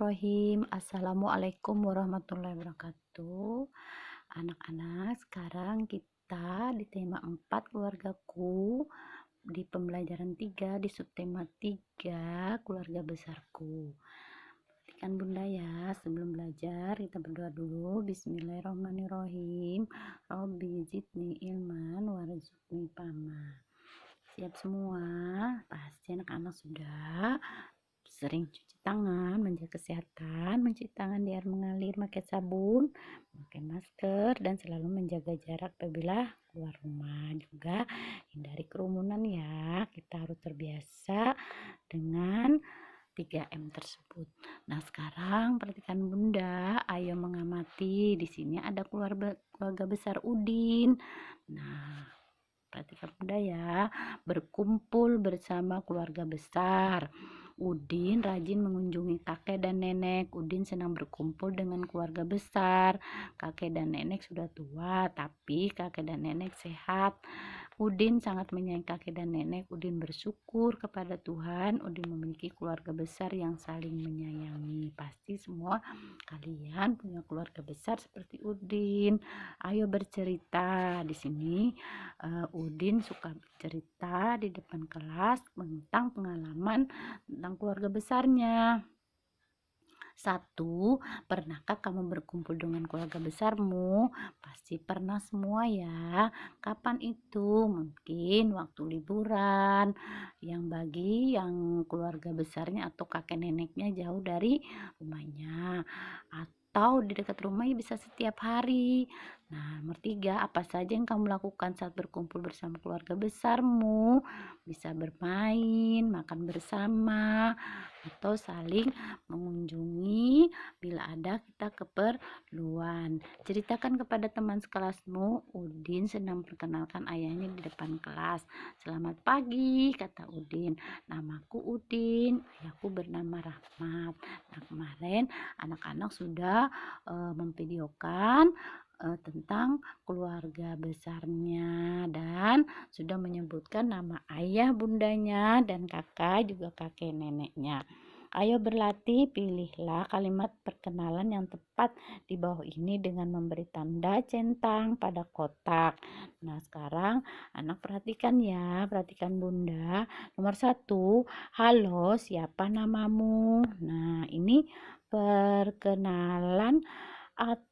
Bismillahirrahmanirrahim. Assalamualaikum warahmatullahi wabarakatuh. Anak-anak, sekarang kita di tema 4 keluargaku, di pembelajaran 3 di subtema 3 keluarga besarku. Perhatikan Bunda ya, sebelum belajar kita berdoa dulu. Bismillahirrahmanirrahim. Robbi zidni ilman warzuqni fahma. Siap semua? Pasti anak-anak sudah sering cuci tangan, menjaga kesehatan, mencuci tangan di air mengalir, pakai sabun, pakai masker, dan selalu menjaga jarak apabila keluar rumah. Juga hindari kerumunan ya. Kita harus terbiasa dengan 3M tersebut. Nah, sekarang perhatikan Bunda, ayo mengamati. Di sini ada keluarga besar Udin. Nah, perhatikan Bunda ya, berkumpul bersama keluarga besar. Udin rajin mengunjungi kakek dan nenek. Udin senang berkumpul dengan keluarga besar. Kakek dan nenek sudah tua, tapi kakek dan nenek sehat. Udin sangat menyayangi kakek dan nenek. Udin bersyukur kepada Tuhan. Udin memiliki keluarga besar yang saling menyayangi. Pasti semua kalian punya keluarga besar seperti Udin. Ayo bercerita. Di sini Udin suka bercerita di depan kelas tentang pengalaman tentang keluarga besarnya. 1. Pernahkah kamu berkumpul dengan keluarga besarmu? Pasti pernah semua ya. Kapan itu? Mungkin waktu liburan. Yang bagi yang keluarga besarnya atau kakek neneknya jauh dari rumahnya. Atau di dekat rumah bisa setiap hari. Nah, nomor 3, apa saja yang kamu lakukan saat berkumpul bersama keluarga besarmu? Bisa bermain, makan bersama, atau saling mengunjungi bila ada kita keperluan. Ceritakan kepada teman sekelasmu. Udin sedang perkenalkan ayahnya di depan kelas. Selamat pagi, kata Udin. Namaku Udin, ayahku bernama Rahmat. Nah, kemarin anak-anak sudah memvideokan tentang keluarga besarnya dan sudah menyebutkan nama ayah bundanya dan kakak juga kakek neneknya. Ayo berlatih, pilihlah kalimat perkenalan yang tepat di bawah ini dengan memberi tanda centang pada kotak. Nah, sekarang anak perhatikan ya, perhatikan Bunda. Nomor 1, halo, siapa namamu? Nah, ini perkenalan atau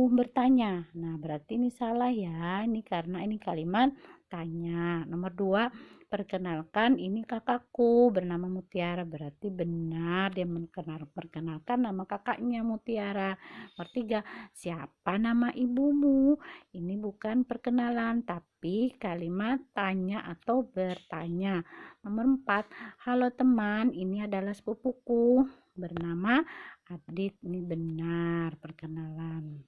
bertanya. Nah, berarti ini salah ya. Ini karena ini kalimat tanya. Nomor 2, perkenalkan, ini kakakku bernama Mutiara. Berarti benar dia perkenalkan nama kakaknya Mutiara. Nomor 3, siapa nama ibumu? Ini bukan perkenalan tapi kalimat tanya atau bertanya. Nomor 4, halo teman, ini adalah sepupuku bernama Adit. Ini benar perkenalan.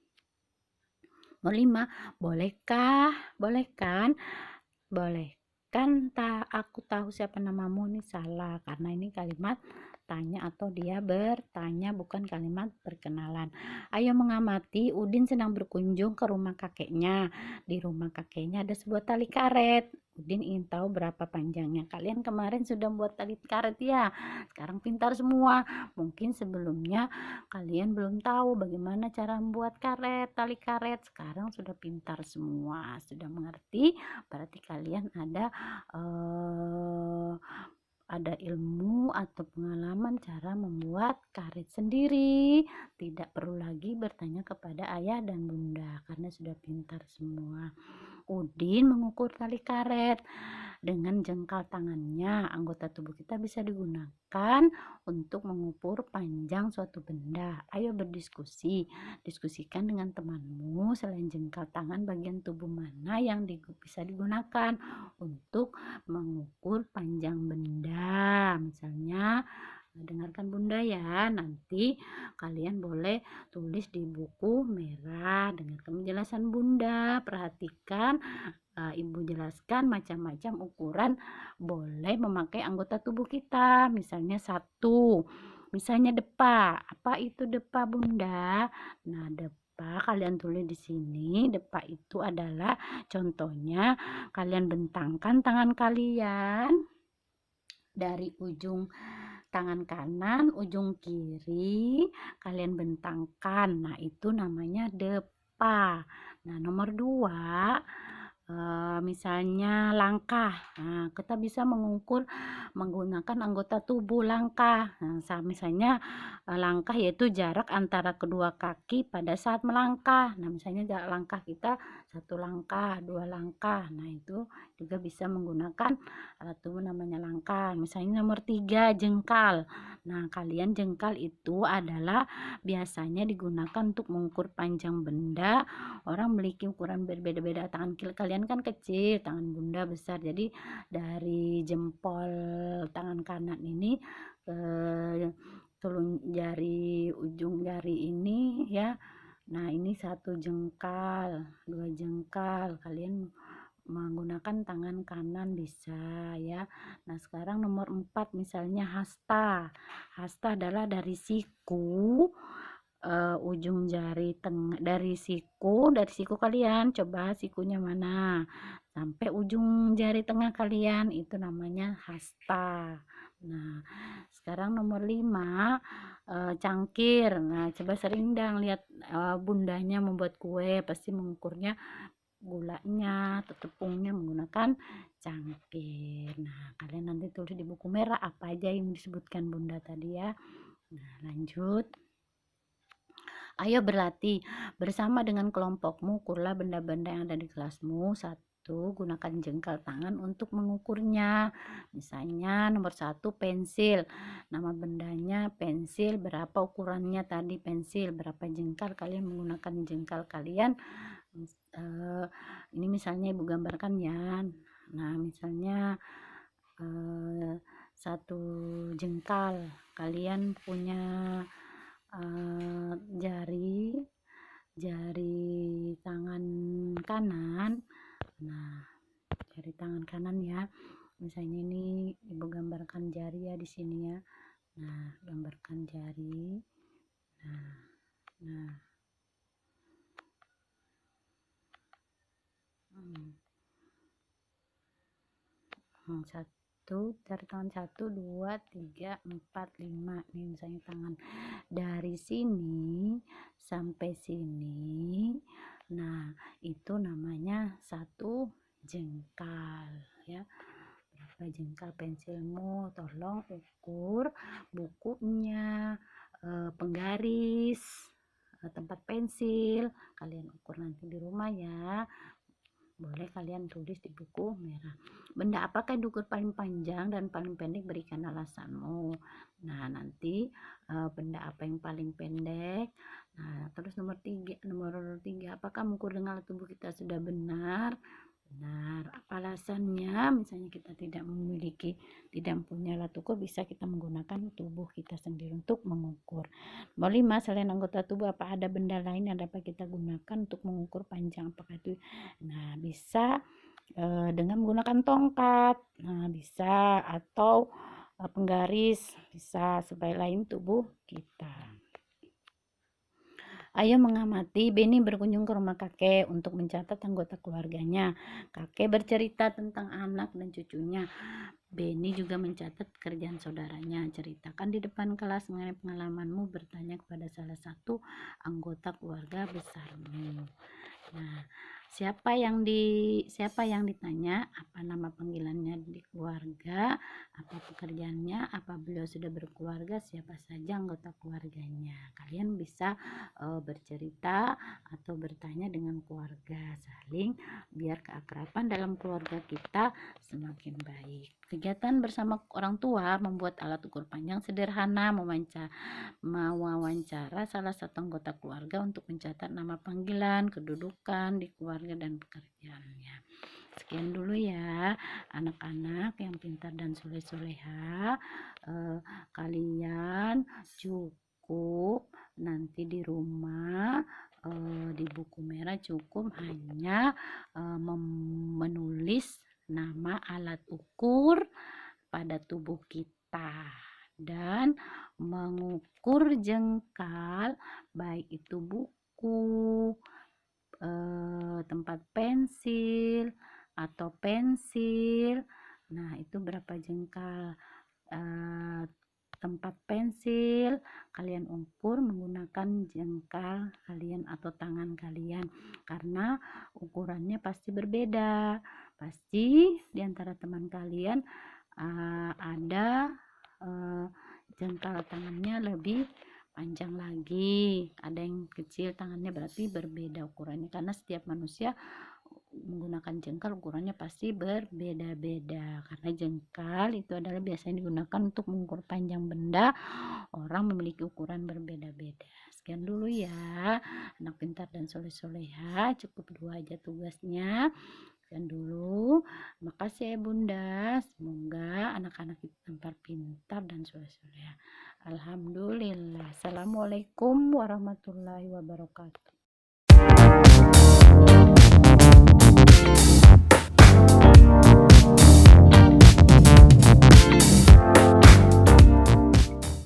Nomor 5, bolehkah? Boleh kan? Boleh kan aku tahu siapa namamu? Ini salah karena ini kalimat tanya atau dia bertanya, bukan kalimat perkenalan. Ayo mengamati. Udin sedang berkunjung ke rumah kakeknya. Di rumah kakeknya ada sebuah tali karet. Udin ingin tahu berapa panjangnya. Kalian kemarin sudah buat tali karet ya, sekarang pintar semua. Mungkin sebelumnya kalian belum tahu bagaimana cara membuat karet, tali karet. Sekarang sudah pintar semua, sudah mengerti. Berarti kalian ada ilmu atau pengalaman cara membuat karet sendiri. Tidak perlu lagi bertanya kepada ayah dan bunda karena sudah pintar semua. Udin mengukur tali karet dengan jengkal tangannya. Anggota tubuh kita bisa digunakan untuk mengukur panjang suatu benda. Ayo berdiskusi. Diskusikan dengan temanmu, selain jengkal tangan, bagian tubuh mana yang bisa digunakan untuk mengukur panjang benda. Misalnya, dengarkan Bunda ya, nanti kalian boleh tulis di buku merah. Dengarkan penjelasan Bunda, perhatikan Ibu jelaskan macam-macam ukuran boleh memakai anggota tubuh kita. Misalnya 1, misalnya depa. Apa itu depa Bunda? Nah, depa kalian tulis di sini. Depa itu adalah contohnya kalian bentangkan tangan kalian dari ujung tangan kanan ujung kiri kalian bentangkan, nah itu namanya depa. Nah nomor 2, misalnya langkah, nah kita bisa mengukur menggunakan anggota tubuh langkah. Nah misalnya langkah yaitu jarak antara kedua kaki pada saat melangkah. Nah misalnya jarak langkah kita 1 langkah, 2 langkah, nah itu juga bisa menggunakan alat tubuh namanya langkah. Misalnya nomor 3, jengkal. Nah kalian jengkal itu adalah biasanya digunakan untuk mengukur panjang benda. Orang memiliki ukuran berbeda-beda, tangan kalian kan kecil, tangan bunda besar, jadi dari jempol tangan kanan ini ke ujung jari ini ya, nah ini 1 jengkal, 2 jengkal, kalian menggunakan tangan kanan bisa ya. Nah sekarang nomor 4, misalnya hasta. Hasta adalah dari siku, ujung jari tengah, dari siku kalian, coba sikunya mana, sampai ujung jari tengah kalian, itu namanya hasta. Nah sekarang nomor 5, cangkir. Nah coba sering dong lihat bundanya membuat kue, pasti mengukurnya gulanya atau tepungnya menggunakan cangkir. Nah kalian nanti tulis di buku merah apa aja yang disebutkan bunda tadi ya. Nah lanjut, ayo berlatih bersama dengan kelompokmu, ukurlah benda-benda yang ada di kelasmu. 1, gunakan jengkal tangan untuk mengukurnya. Misalnya nomor 1, pensil. Nama bendanya pensil, berapa ukurannya tadi pensil, berapa jengkal, kalian menggunakan jengkal kalian. Ini misalnya ibu gambarkan ya. Nah misalnya 1 jengkal, kalian punya jari tangan kanan. Nah jari tangan kanan ya, misalnya ini ibu gambarkan jari ya di sini ya. Nah gambarkan jari. Nah 1, jari tangan 1, 2, 3, 4, 5. Ini misalnya tangan dari sini sampai sini. Nah itu namanya 1 jengkal ya. Berapa jengkal pensilmu, tolong ukur bukunya, penggaris, tempat pensil, kalian ukur nanti di rumah ya. Boleh kalian tulis di buku merah. Benda apakah yang diukur paling panjang dan paling pendek, berikan alasanmu. Nah nanti benda apa yang paling pendek. Nah terus nomor 3, apakah mengukur dengan alat tubuh kita sudah benar. Apa alasannya? Misalnya kita tidak punya alat ukur, bisa kita menggunakan tubuh kita sendiri untuk mengukur. Nomor 5, selain anggota tubuh apa ada benda lain yang dapat kita gunakan untuk mengukur panjang, apakah itu? Nah bisa dengan menggunakan tongkat, nah bisa, atau penggaris, bisa, sebagai lain tubuh kita. Ayo mengamati. Beni berkunjung ke rumah kakek untuk mencatat anggota keluarganya. Kakek bercerita tentang anak dan cucunya. Beni juga mencatat kerjaan saudaranya. Ceritakan di depan kelas mengenai pengalamanmu bertanya kepada salah satu anggota keluarga besarmu. Nah, siapa yang ditanya, apa nama panggilannya di keluarga, apa pekerjaannya, apa beliau sudah berkeluarga, siapa saja anggota keluarganya. Kalian bisa bercerita atau bertanya dengan keluarga, saling, biar keakraban dalam keluarga kita semakin baik. Kegiatan bersama orang tua membuat alat ukur panjang sederhana, mewawancara salah satu anggota keluarga untuk mencatat nama panggilan, kedudukan di keluarga, dan pekerjaannya. Sekian dulu ya anak-anak yang pintar dan soleh-soleha. Kalian cukup nanti di rumah, di buku merah cukup hanya menulis nama alat ukur pada tubuh kita dan mengukur jengkal, baik itu buku, tempat pensil atau pensil. Nah itu berapa jengkal, tempat pensil kalian ukur menggunakan jengkal kalian atau tangan kalian, karena ukurannya pasti berbeda. Pasti diantara teman kalian ada jengkal tangannya lebih panjang lagi, ada yang kecil tangannya, berarti berbeda ukurannya, karena setiap manusia menggunakan jengkal ukurannya pasti berbeda-beda, karena jengkal itu adalah biasanya digunakan untuk mengukur panjang benda. Orang memiliki ukuran berbeda-beda. Sekian dulu ya, anak pintar dan soleh-soleha, cukup 2 aja tugasnya. Sekian dulu, makasih ya bunda, semoga anak-anak kita pintar dan soleh-soleha. Alhamdulillah. Assalamualaikum warahmatullahi wabarakatuh.